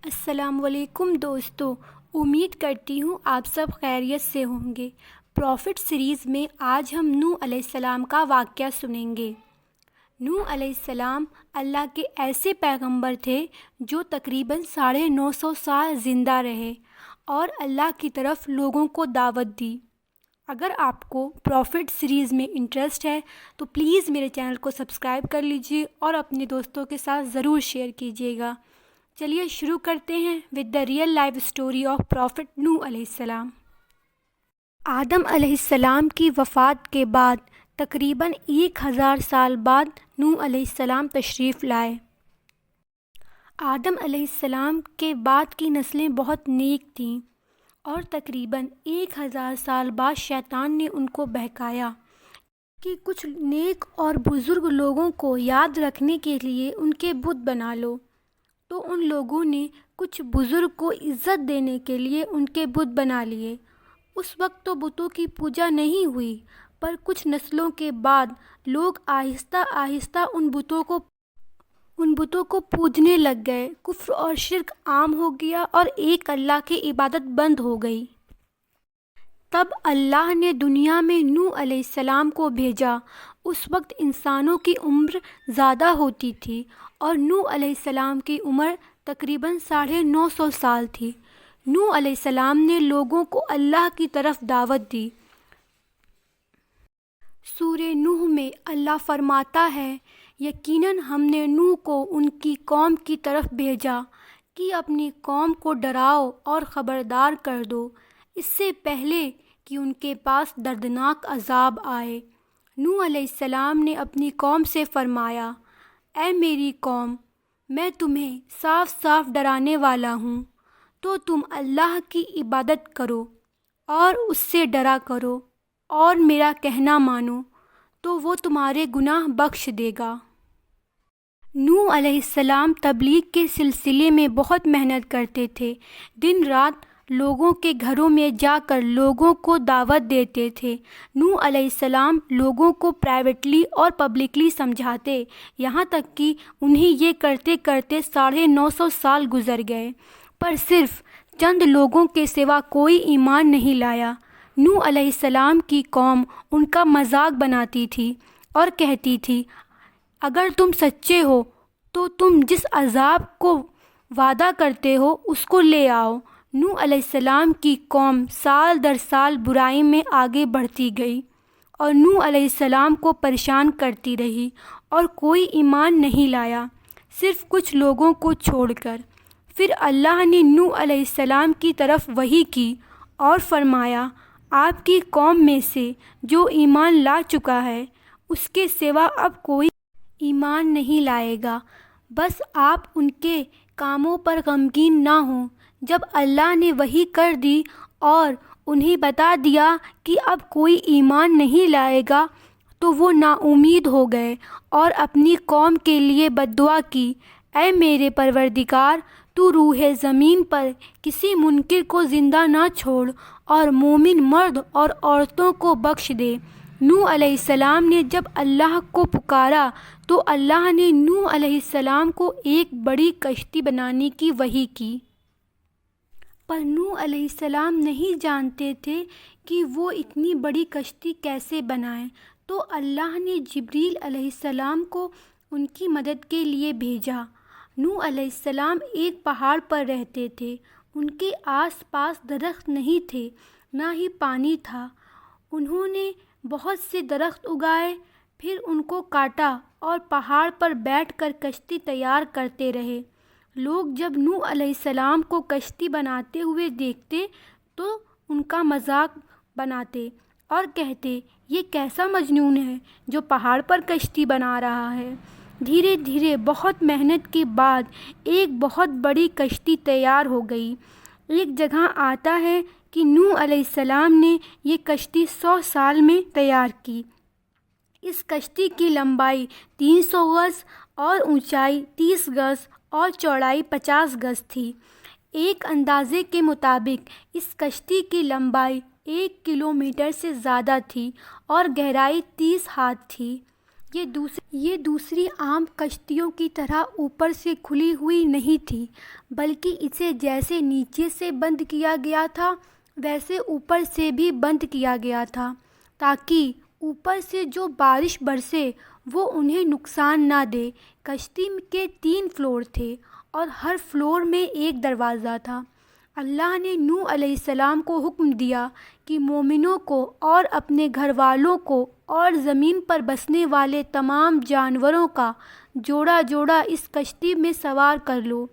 السلام علیکم دوستو، امید کرتی ہوں آپ سب خیریت سے ہوں گے۔ پروفٹ سیریز میں آج ہم نوح علیہ السلام کا واقعہ سنیں گے۔ نوح علیہ السلام اللہ کے ایسے پیغمبر تھے جو تقریباً 950 سال زندہ رہے اور اللہ کی طرف لوگوں کو دعوت دی۔ اگر آپ کو پروفٹ سیریز میں انٹرسٹ ہے تو پلیز میرے چینل کو سبسکرائب کر لیجیے اور اپنے دوستوں کے ساتھ ضرور شیئر کیجیے گا۔ چلیے شروع کرتے ہیں with the real life story of prophet نوح علیہ السلام۔ آدم علیہ السلام کی وفات کے بعد تقریباً 1000 سال بعد نوح علیہ السلام تشریف لائے۔ آدم علیہ السلام کے بعد کی نسلیں بہت نیک تھیں اور تقریباً 1000 سال بعد شیطان نے ان کو بہکایا کہ کچھ نیک اور بزرگ لوگوں کو یاد رکھنے کے لیے ان کے بت بنا لو۔ تو ان لوگوں نے کچھ بزرگ کو عزت دینے کے لیے ان کے بت بنا لیے۔ اس وقت تو بتوں کی پوجا نہیں ہوئی، پر کچھ نسلوں کے بعد لوگ آہستہ آہستہ ان بتوں کو پوجنے لگ گئے۔ کفر اور شرک عام ہو گیا اور ایک اللہ کی عبادت بند ہو گئی۔ تب اللہ نے دنیا میں نوح علیہ السلام کو بھیجا۔ اس وقت انسانوں کی عمر زیادہ ہوتی تھی اور نوح علیہ السلام کی عمر تقریباً 950 سال تھی۔ نوح علیہ السلام نے لوگوں کو اللہ کی طرف دعوت دی۔ سورہ نوح میں اللہ فرماتا ہے، یقیناً ہم نے نوح کو ان کی قوم کی طرف بھیجا کہ اپنی قوم کو ڈراؤ اور خبردار کر دو، اس سے پہلے کہ ان کے پاس دردناک عذاب آئے۔ نوح علیہ السلام نے اپنی قوم سے فرمایا، اے میری قوم، میں تمہیں صاف صاف ڈرانے والا ہوں، تو تم اللہ کی عبادت کرو اور اس سے ڈرا کرو اور میرا کہنا مانو، تو وہ تمہارے گناہ بخش دے گا۔ نوح علیہ السلام تبلیغ کے سلسلے میں بہت محنت کرتے تھے۔ دن رات لوگوں کے گھروں میں جا کر لوگوں کو دعوت دیتے تھے۔ نوح علیہ السلام لوگوں کو پرائیویٹلی اور پبلکلی سمجھاتے، یہاں تک کہ انہیں یہ کرتے کرتے 950 سال گزر گئے، پر صرف چند لوگوں کے سوا کوئی ایمان نہیں لایا۔ نوح علیہ السلام کی قوم ان کا مذاق بناتی تھی اور کہتی تھی، اگر تم سچے ہو تو تم جس عذاب کو وعدہ کرتے ہو اس کو لے آؤ۔ نوح علیہ السلام کی قوم سال در سال برائی میں آگے بڑھتی گئی اور نوح علیہ السلام کو پریشان کرتی رہی اور کوئی ایمان نہیں لایا، صرف کچھ لوگوں کو چھوڑ کر۔ پھر اللہ نے نوح علیہ السلام کی طرف وحی کی اور فرمایا، آپ کی قوم میں سے جو ایمان لا چکا ہے اس کے سوا اب کوئی ایمان نہیں لائے گا، بس آپ ان کے کاموں پر غمگین نہ ہوں۔ جب اللہ نے وحی کر دی اور انہیں بتا دیا کہ اب کوئی ایمان نہیں لائے گا تو وہ نا امید ہو گئے اور اپنی قوم کے لیے بد دعا کی، اے میرے پروردگار، تو روح زمین پر کسی منکر کو زندہ نہ چھوڑ اور مومن مرد اور عورتوں کو بخش دے۔ نوح علیہ السلام نے جب اللہ کو پکارا تو اللہ نے نوح علیہ السلام کو ایک بڑی کشتی بنانے کی وحی کی، پر نوح علیہ السلام نہیں جانتے تھے کہ وہ اتنی بڑی کشتی کیسے بنائیں۔ تو اللہ نے جبریل علیہ السلام کو ان کی مدد کے لیے بھیجا۔ نوح علیہ السلام ایک پہاڑ پر رہتے تھے، ان کے آس پاس درخت نہیں تھے، نہ ہی پانی تھا۔ انہوں نے بہت سے درخت اگائے، پھر ان کو کاٹا اور پہاڑ پر بیٹھ کر کشتی تیار کرتے رہے۔ لوگ جب نوح علیہ السلام کو کشتی بناتے ہوئے دیکھتے تو ان کا مذاق بناتے اور کہتے، یہ کیسا مجنون ہے جو پہاڑ پر کشتی بنا رہا ہے۔ دھیرے دھیرے بہت محنت کے بعد ایک بہت بڑی کشتی تیار ہو گئی۔ ایک جگہ آتا ہے کہ نوح علیہ السلام نے یہ کشتی 100 سال میں تیار کی۔ اس کشتی کی لمبائی 300 گز اور اونچائی 30 گز اور چوڑائی 50 گز تھی۔ ایک اندازے کے مطابق اس کشتی کی لمبائی 1 کلومیٹر سے زیادہ تھی اور گہرائی 30 ہاتھ تھی۔ یہ دوسری عام کشتیوں کی طرح اوپر سے کھلی ہوئی نہیں تھی، بلکہ اسے جیسے نیچے سے بند کیا گیا تھا ویسے اوپر سے بھی بند کیا گیا تھا، تاکہ اوپر سے جو بارش برسے وہ انہیں نقصان نہ دے۔ کشتی کے 3 فلور تھے اور ہر فلور میں ایک دروازہ تھا۔ اللہ نے نوح علیہ السلام کو حکم دیا کہ مومنوں کو اور اپنے گھر والوں کو اور زمین پر بسنے والے تمام جانوروں کا جوڑا جوڑا اس کشتی میں سوار کر لو۔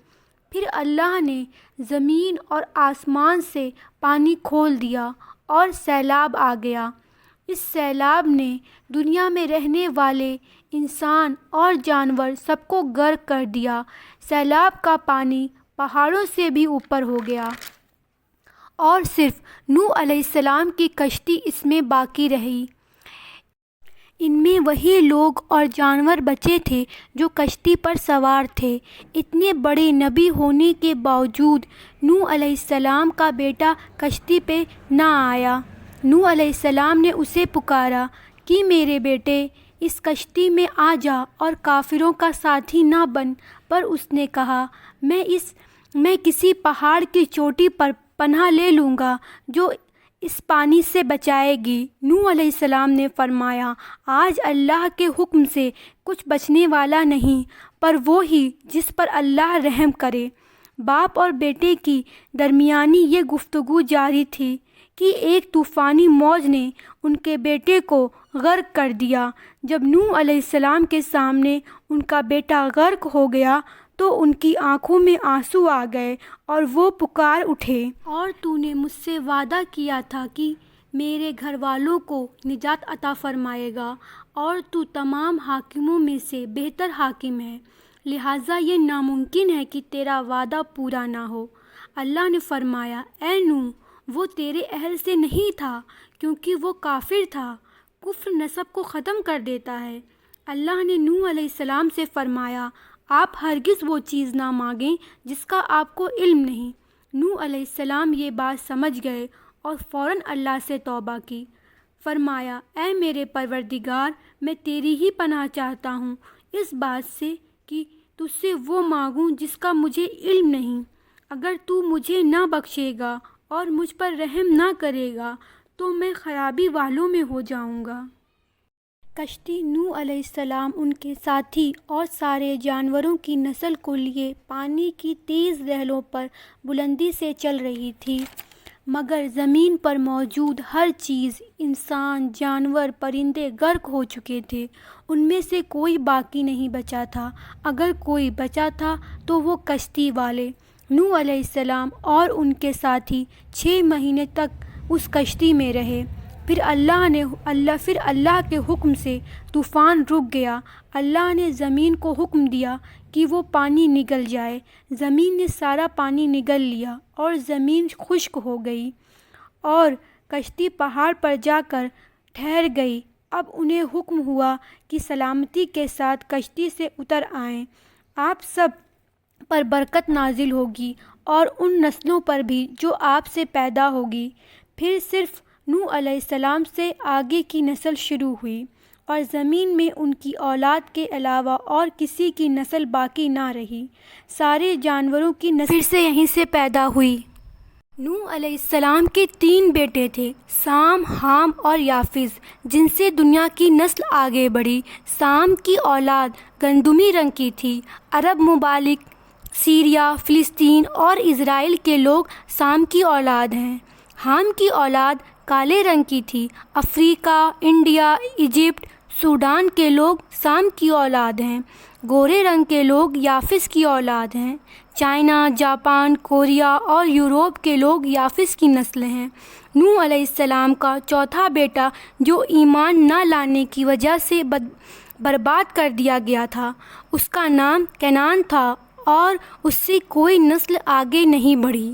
پھر اللہ نے زمین اور آسمان سے پانی کھول دیا اور سیلاب آ گیا۔ اس سیلاب نے دنیا میں رہنے والے انسان اور جانور سب کو غرق کر دیا۔ سیلاب کا پانی پہاڑوں سے بھی اوپر ہو گیا اور صرف نوح علیہ السلام کی کشتی اس میں باقی رہی۔ ان میں وہی لوگ اور جانور بچے تھے جو کشتی پر سوار تھے۔ اتنے بڑے نبی ہونے کے باوجود نوح علیہ السلام کا بیٹا کشتی پہ نہ آیا۔ نوح علیہ السلام نے اسے پکارا کہ میرے بیٹے اس کشتی میں آ جا اور کافروں کا ساتھی نہ بن، پر اس نے کہا میں کسی پہاڑ کی چوٹی پر پناہ لے لوں گا جو اس پانی سے بچائے گی۔ نوح علیہ السلام نے فرمایا، آج اللہ کے حکم سے کچھ بچنے والا نہیں پر وہی جس پر اللہ رحم کرے۔ باپ اور بیٹے کی درمیانی یہ گفتگو جاری تھی کہ ایک طوفانی موج نے ان کے بیٹے کو غرق کر دیا۔ جب نوح علیہ السلام کے سامنے ان کا بیٹا غرق ہو گیا تو ان کی آنکھوں میں آنسو آ گئے اور وہ پکار اٹھے، اور تو نے مجھ سے وعدہ کیا تھا کہ میرے گھر والوں کو نجات عطا فرمائے گا، اور تو تمام حاکموں میں سے بہتر حاکم ہے، لہٰذا یہ ناممکن ہے کہ تیرا وعدہ پورا نہ ہو۔ اللہ نے فرمایا، اے نوح، وہ تیرے اہل سے نہیں تھا کیونکہ وہ کافر تھا۔ کفر نسب کو ختم کر دیتا ہے۔ اللہ نے نوح علیہ السلام سے فرمایا، آپ ہرگز وہ چیز نہ مانگیں جس کا آپ کو علم نہیں۔ نوح علیہ السلام یہ بات سمجھ گئے اور فوراً اللہ سے توبہ کی۔ فرمایا، اے میرے پروردگار، میں تیری ہی پناہ چاہتا ہوں اس بات سے کہ تجھ سے وہ مانگوں جس کا مجھے علم نہیں۔ اگر تو مجھے نہ بخشے گا اور مجھ پر رحم نہ کرے گا تو میں خرابی والوں میں ہو جاؤں گا۔ کشتی نوح علیہ السلام، ان کے ساتھی اور سارے جانوروں کی نسل کو لیے پانی کی تیز لہروں پر بلندی سے چل رہی تھی، مگر زمین پر موجود ہر چیز، انسان، جانور، پرندے غرق ہو چکے تھے۔ ان میں سے کوئی باقی نہیں بچا تھا۔ اگر کوئی بچا تھا تو وہ کشتی والے۔ نوح علیہ السلام اور ان کے ساتھی 6 مہینے تک اس کشتی میں رہے۔ پھر اللہ کے حکم سے طوفان رک گیا۔ اللہ نے زمین کو حکم دیا کہ وہ پانی نگل جائے۔ زمین نے سارا پانی نگل لیا اور زمین خشک ہو گئی اور کشتی پہاڑ پر جا کر ٹھہر گئی۔ اب انہیں حکم ہوا کہ سلامتی کے ساتھ کشتی سے اتر آئیں۔ آپ سب پر برکت نازل ہوگی اور ان نسلوں پر بھی جو آپ سے پیدا ہوگی۔ پھر صرف نوح علیہ السلام سے آگے کی نسل شروع ہوئی اور زمین میں ان کی اولاد کے علاوہ اور کسی کی نسل باقی نہ رہی۔ سارے جانوروں کی نسل پھر سے یہیں سے پیدا ہوئی۔ نوح علیہ السلام کے 3 بیٹے تھے، سام، حام اور یافز، جن سے دنیا کی نسل آگے بڑھی۔ سام کی اولاد گندمی رنگ کی تھی۔ عرب ممالک، سیریا، فلسطین اور اسرائیل کے لوگ سام کی اولاد ہیں۔ حام کی اولاد کالے رنگ کی تھی۔ افریقہ، انڈیا، ایجپٹ، سوڈان کے لوگ سام کی اولاد ہیں۔ گورے رنگ کے لوگ یافز کی اولاد ہیں۔ چائنا، جاپان، کوریا اور یورپ کے لوگ یافز کی نسل ہیں۔ نوح علیہ السلام کا چوتھا بیٹا جو ایمان نہ لانے کی وجہ سے برباد کر دیا گیا تھا، اس کا نام کنعان تھا اور اس سے کوئی نسل آگے نہیں بڑھی۔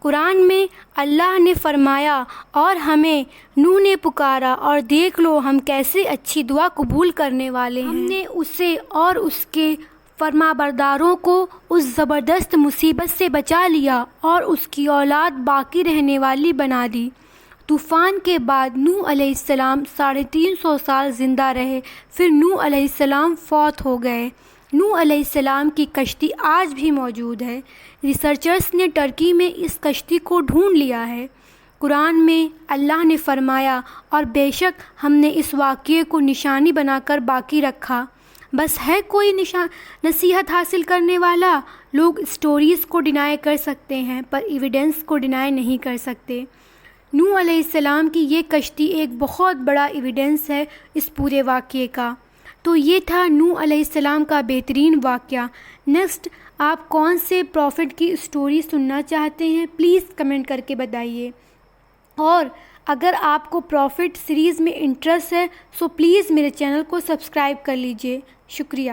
قرآن میں اللہ نے فرمایا، اور ہمیں نوح نے پکارا اور دیکھ لو ہم کیسے اچھی دعا قبول کرنے والے ہیں۔ ہم نے اسے اور اس کے فرمانبرداروں کو اس زبردست مصیبت سے بچا لیا اور اس کی اولاد باقی رہنے والی بنا دی۔ طوفان کے بعد نوح علیہ السلام 350 سال زندہ رہے، پھر نوح علیہ السلام فوت ہو گئے۔ نوح علیہ السلام کی کشتی آج بھی موجود ہے۔ ریسرچرز نے ترکی میں اس کشتی کو ڈھونڈ لیا ہے۔ قرآن میں اللہ نے فرمایا، اور بے شک ہم نے اس واقعے کو نشانی بنا کر باقی رکھا۔ بس ہے کوئی نصیحت حاصل کرنے والا؟ لوگ اسٹوریز کو ڈینائی کر سکتے ہیں پر ایویڈنس کو ڈینائی نہیں کر سکتے۔ نوح علیہ السلام کی یہ کشتی ایک بہت بڑا ایویڈنس ہے اس پورے واقعے کا۔ تو یہ تھا نوح علیہ السلام کا بہترین واقعہ۔ نیکسٹ آپ کون سے پروفٹ کی اسٹوری سننا چاہتے ہیں پلیز کمنٹ کر کے بتائیے، اور اگر آپ کو پروفٹ سیریز میں انٹرسٹ ہے سو پلیز میرے چینل کو سبسکرائب کر لیجئے۔ شکریہ۔